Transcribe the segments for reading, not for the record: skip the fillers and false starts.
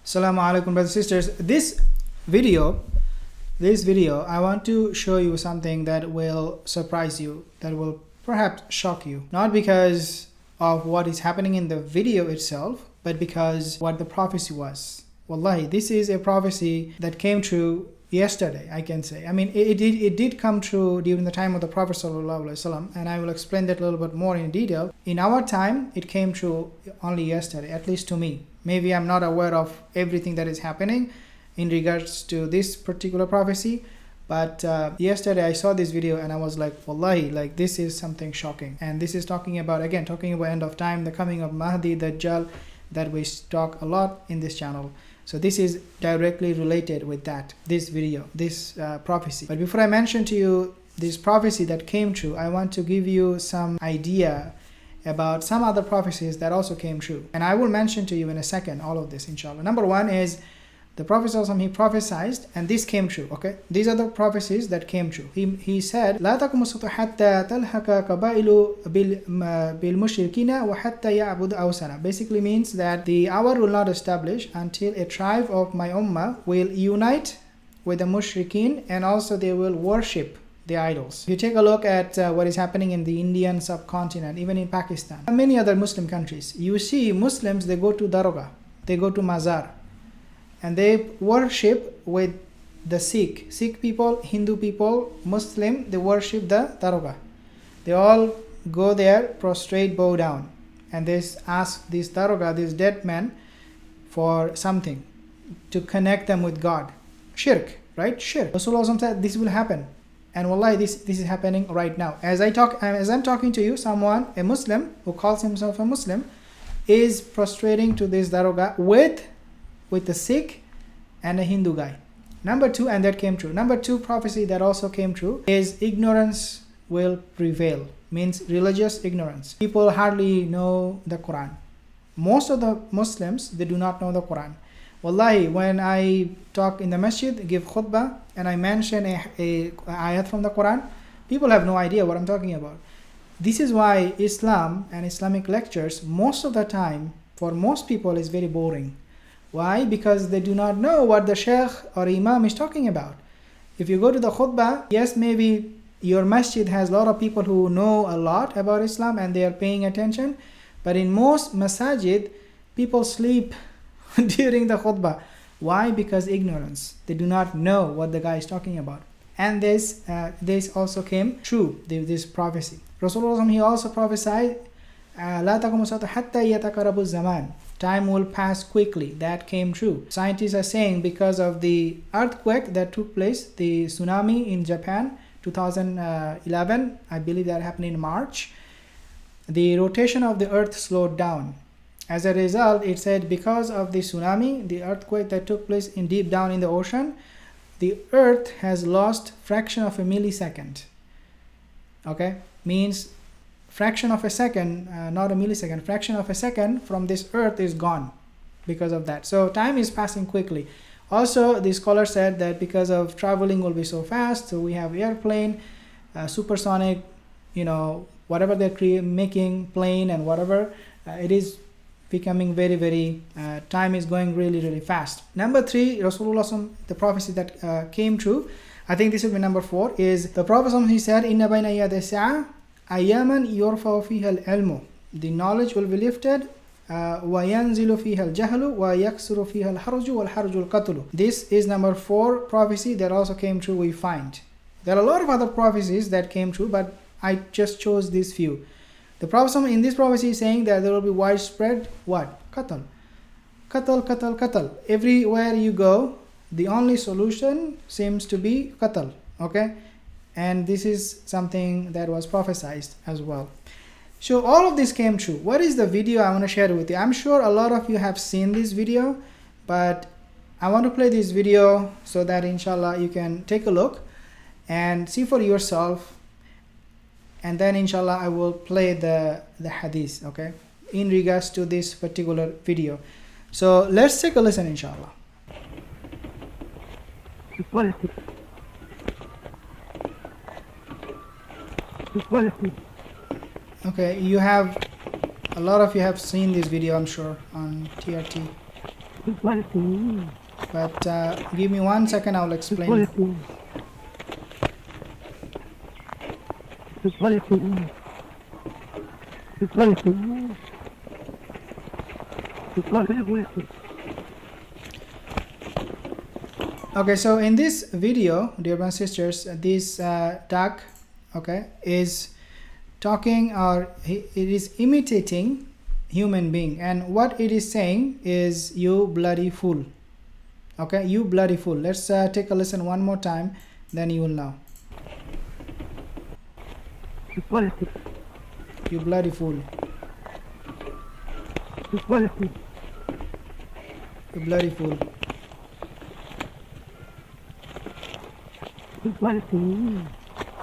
Assalamu alaikum, brothers and sisters. This video I want to show you something that will surprise you, that will perhaps shock you, not because of what is happening in the video itself, but because what the prophecy was. Wallahi, this is a prophecy that came true yesterday, I can say. I mean, it did come true during the time of the Prophet ﷺ, and I will explain that a little bit more in detail. In our time, it came true only yesterday, at least to me. Maybe I'm not aware of everything that is happening in regards to this particular prophecy, but yesterday I saw this video and I was like, wallahi, like this is something shocking. And this is talking about end of time, the coming of Mahdi, Dajjal, that we talk a lot in this channel. So this is directly related with that, this video, this prophecy. But before I mention to you this prophecy that came true, I want to give you some idea about some other prophecies that also came true. And I will mention to you in a second all of this, inshallah. Number one is the Prophet he prophesied, and this came true. Okay, these are the prophecies that came true. He said, لا تقم الساعة حتى تلحق قبائل بالمشركين وحتى يعبد أوثانا. Basically means that the hour will not establish until a tribe of my ummah will unite with the mushrikeen, and also they will worship the idols. If you take a look at what is happening in the Indian subcontinent, even in Pakistan and many other Muslim countries, you see Muslims, they go to Daroga, they go to Mazar, and they worship with the Sikh people, Hindu people, Muslim, they worship the Daroga. They all go there, prostrate, bow down, and they ask this Daroga, this dead man, for something to connect them with God. Shirk, right? Shirk. Rasulullah said this will happen. And wallahi, this is happening right now. As I'm talking to you, someone, a Muslim who calls himself a Muslim, is prostrating to this Daroga with the Sikh and a Hindu guy. Number two, and that came true. Number two prophecy that also came true is ignorance will prevail. Means religious ignorance. People hardly know the Quran. Most of the Muslims, they do not know the Quran. Wallahi, when I talk in the masjid, give khutbah, and I mention a ayat from the Quran, people have no idea what I'm talking about. This is why Islam and Islamic lectures, most of the time, for most people, is very boring. Why? Because they do not know what the sheikh or imam is talking about. If you go to the khutbah, yes, maybe your masjid has a lot of people who know a lot about Islam and they are paying attention, but in most masajid, people sleep during the khutbah. Why? Because ignorance. They do not know what the guy is talking about. And this also came true, this prophecy. Rasulullah, he also prophesied, لا تقوم الساعة حتى يتقرب الزمان. Time will pass quickly. That came true. Scientists are saying because of the earthquake that took place, the tsunami in Japan, 2011, I believe that happened in March, the rotation of the earth slowed down. As a result, it said because of the tsunami, the earthquake that took place in deep down in the ocean, the earth has lost fraction of a millisecond. Okay, means fraction of a second, not a millisecond, fraction of a second from this earth is gone because of that. So time is passing quickly. Also, the scholar said that because of traveling will be so fast, so we have airplane, supersonic, whatever they're making, plane and whatever, it is becoming very, time is going really fast. Number three, Rasulullah, the prophecy that came true, I think this will be number four, is the Prophet, he said, Inna bayna yada sa'a ayaman yurfa fiha al-ilmu. The knowledge will be lifted, wa yanzilu fiha al-jahlu, wa yaksuru fiha al-harju, wal-harju al-qatlu. This is number four prophecy that also came true, we find. There are a lot of other prophecies that came true, but I just chose these few. The Prophet in this prophecy is saying that there will be widespread what? Qatl. Qatl. Everywhere you go, the only solution seems to be qatl. Okay? And this is something that was prophesied as well. So all of this came true. What is the video I want to share with you? I'm sure a lot of you have seen this video, but I want to play this video so that inshallah you can take a look and see for yourself. And then inshallah I will play the hadith, okay, in regards to this particular video. So let's take a listen, inshallah. Okay, a lot of you have seen this video, I'm sure, on TRT. But give me 1 second, I'll explain. Okay, so in this video, dear brothers and sisters, this duck, okay, is talking, or it is imitating human being, and what it is saying is, you bloody fool. Okay, you bloody fool. Let's take a listen one more time, then you will know. You bloody fool. You bloody fool. You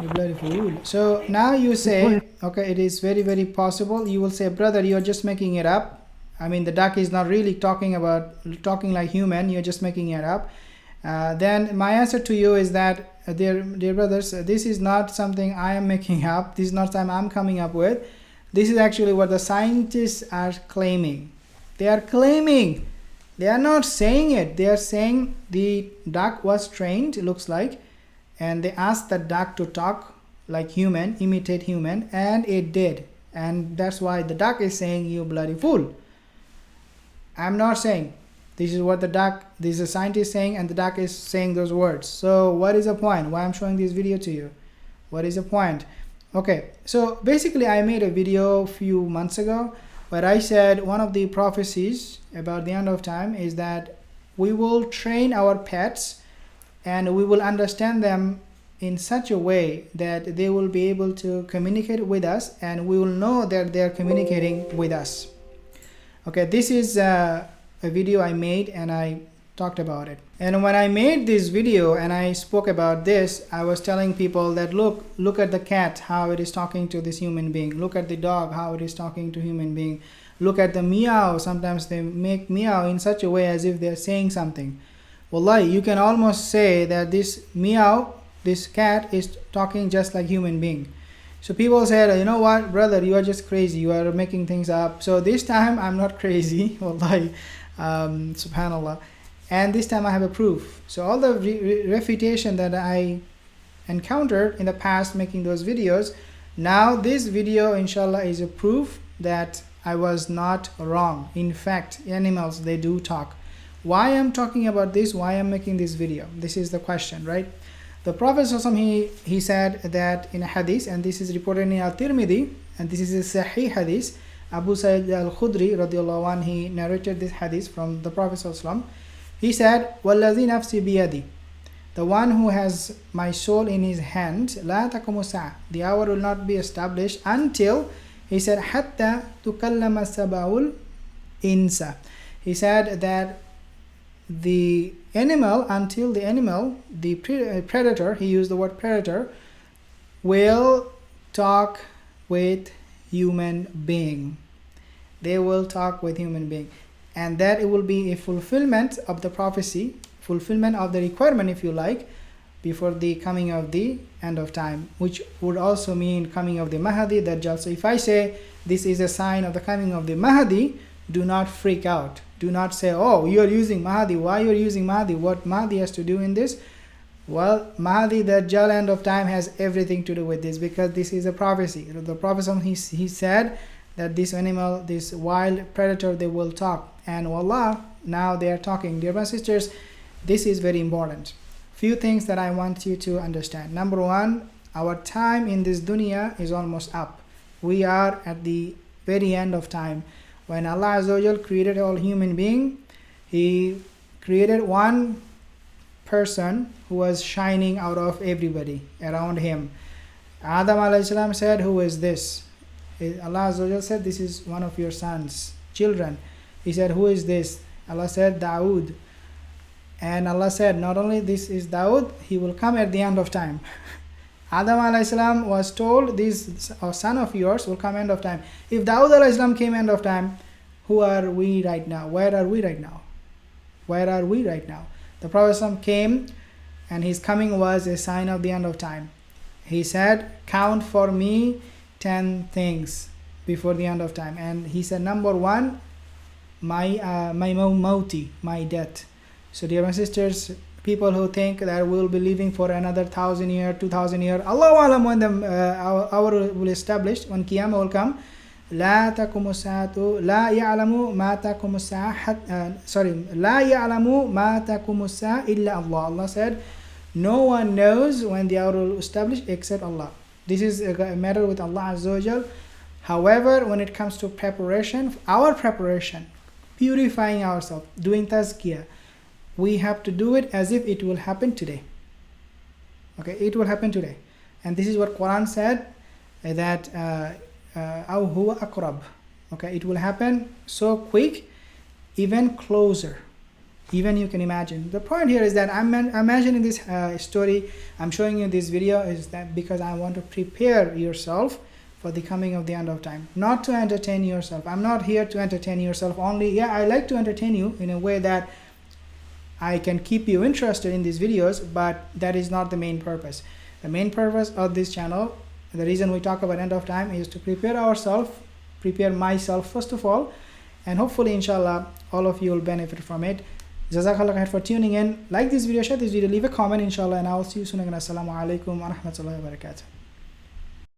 bloody fool. So now you say, okay, it is very, very possible. You will say, brother, you're just making it up. I mean, the duck is not really talking like human. You're just making it up. Then my answer to you is that, dear brothers, this is not something I am making up. This is not something I'm coming up with. This is actually what the scientists are claiming. They are claiming. They are not saying it. They are saying the duck was trained, it looks like, and they asked the duck to talk like human, imitate human, and it did. And that's why the duck is saying, you bloody fool. I'm not saying. This is what this is a scientist saying, and the duck is saying those words. So what is the point? Why I'm showing this video to you? What is the point? Okay, so basically I made a video a few months ago where I said one of the prophecies about the end of time is that we will train our pets and we will understand them in such a way that they will be able to communicate with us, and we will know that they are communicating with us. Okay, this is a video I made and I talked about it. And when I made this video and I spoke about this, I was telling people that look at the cat, how it is talking to this human being. Look at the dog, how it is talking to human being. Look at the meow. Sometimes they make meow in such a way as if they're saying something. Wallahi, you can almost say that this meow, this cat is talking just like human being. So people said, you know what, brother, you are just crazy. You are making things up. So this time I'm not crazy. Wallahi, subhanallah. And this time I have a proof. So all the refutation that I encountered in the past making those videos, now this video inshallah is a proof that I was not wrong. In fact, animals, they do talk. Why I'm talking about this, why I'm making this video? This is the question, right? The Prophet he said that in a hadith, and this is reported in Al-Tirmidhi, and this is a Sahih hadith. Abu Sa'id al-Khudri radiallahu anh, he narrated this hadith from the Prophet sallallahu. He said, وَالَّذِي نَفْسِي بِيَدِي, the one who has my soul in his hand, لَا تَقُمُ السَّاعَةُ, the hour will not be established until, he said, حَتَّى تُكَلَّمَ السَّبَعُ الْإِنسَ. He said that the animal, the predator, he used the word predator, will talk with human being. They will talk with human being. And that it will be a fulfillment of the prophecy, fulfillment of the requirement, if you like, before the coming of the end of time, which would also mean coming of the Mahdi, Dajjal. So if I say this is a sign of the coming of the Mahdi, do not freak out. Do not say, oh, you are using Mahdi. Why you are using Mahdi? What Mahdi has to do in this? Well, Mahdi, Dajjal, end of time has everything to do with this, because this is a prophecy. The Prophet, he said that this animal, this wild predator, they will talk. And wallah, now they are talking. Dear brothers and sisters, this is very important. Few things that I want you to understand. Number one, our time in this dunya is almost up. We are at the very end of time. When Allah Azza wa Jal created all human being, He created one person who was shining out of everybody around him. Adam alayhi salam said, who is this? Allah Azza wa Jal said, this is one of your sons, children. He said, who is this? Allah said, Dawood. And Allah said, not only this is Dawood, he will come at the end of time. Adam alayhi salam was told, this son of yours will come end of time. If Dawood alayhi salam came end of time, who are we right now? Where are we right now? Where are we right now? The Prophet came, and his coming was a sign of the end of time. He said, count for me 10 things before the end of time. And he said, number one, my mauti, my death. So dear my sisters, people who think that we'll be living for another 1,000 year, 2,000 year, Allahu alam when the hour will establish, when Qiyamah will come. لا تقوم الساعة لا يعلم ما تقوم الساعة لا يعلم ما تقوم الساعة إلا Allah. Allah said, no one knows when the hour will establish except Allah. This is a matter with Allah Azza wa Jal. However, when it comes to preparation, our preparation, purifying ourselves, doing tazkiyah, we have to do it as if it will happen today. Okay, it will happen today. And this is what Quran said, that أو هو أقرب. Okay, it will happen so quick, even closer. Even you can imagine. The point here is that I'm imagining this story, I'm showing you this video, is that because I want to prepare yourself for the coming of the end of time, not to entertain yourself. I'm not here to entertain yourself only. Yeah, I like to entertain you in a way that I can keep you interested in these videos, but that is not the main purpose. The main purpose of this channel, the reason we talk about end of time, is to prepare ourselves, prepare myself first of all, and hopefully inshallah all of you will benefit from it. Jazakallah khair for tuning in. Like this video, share this video, leave a comment inshallah, and I will see you soon again. Assalamu alaikum wa rahmatullahi wa barakatuh.